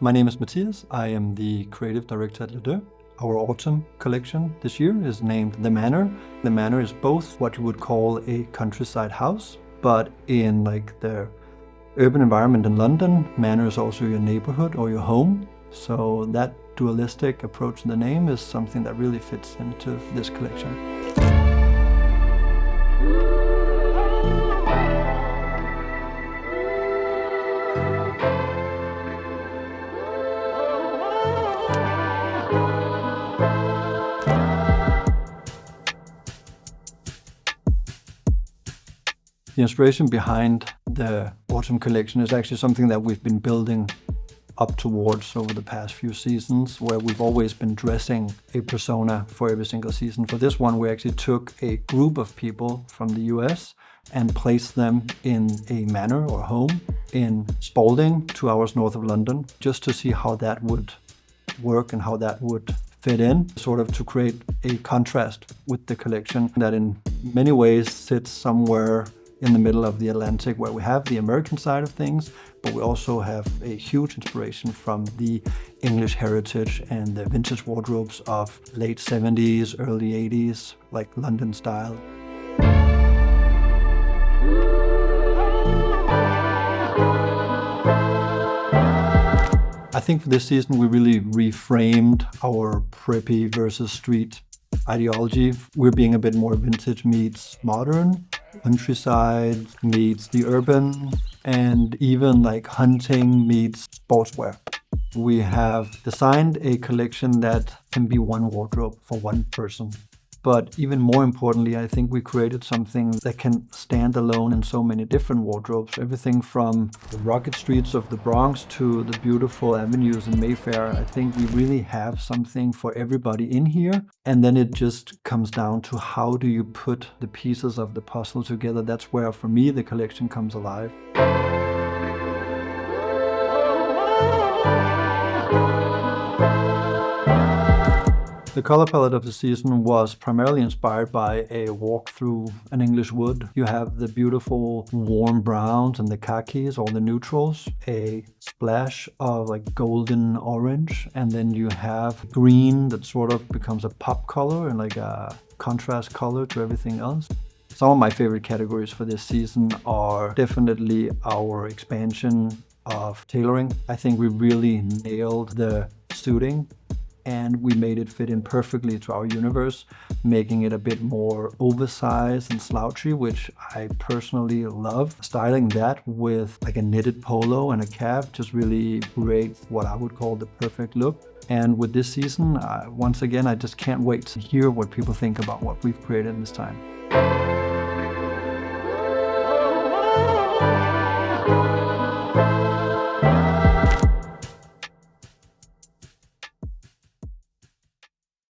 My name is Mathias. I am the creative director at Les Deux. Our autumn collection this year is named the Manor. The Manor is both what you would call a countryside house, but in like the urban environment in London, Manor is also your neighborhood or your home. So that dualistic approach to the name is something that really fits into this collection. The inspiration behind the autumn collection is actually something that we've been building up towards over the past few seasons, where we've always been dressing a persona for every single season. For this one, we actually took a group of people from the US and placed them in a manor or home in Spalding, 2 hours north of London, just to see how that would work and how that would fit in, sort of to create a contrast with the collection that in many ways sits somewhere in the middle of the Atlantic, where we have the American side of things, but we also have a huge inspiration from the English heritage and the vintage wardrobes of late 70s, early 80s, like London style. I think for this season we really reframed our preppy versus street ideology. We're being a bit more vintage meets modern, countryside meets the urban, and even like hunting meets sportswear. We have designed a collection that can be one wardrobe for one person. But even more importantly, I think we created something that can stand alone in so many different wardrobes. Everything from the rugged streets of the Bronx to the beautiful avenues in Mayfair. I think we really have something for everybody in here. And then it just comes down to how do you put the pieces of the puzzle together. That's where, for me, the collection comes alive. The color palette of the season was primarily inspired by a walk through an English wood. You have the beautiful warm browns and the khakis, all the neutrals, a splash of like golden orange, and then you have green that sort of becomes a pop color and like a contrast color to everything else. Some of my favorite categories for this season are definitely our expansion of tailoring. I think we really nailed the suiting, and we made it fit in perfectly to our universe, making it a bit more oversized and slouchy, which I personally love. Styling that with like a knitted polo and a cap just really creates what I would call the perfect look. And with this season, once again, I just can't wait to hear what people think about what we've created this time.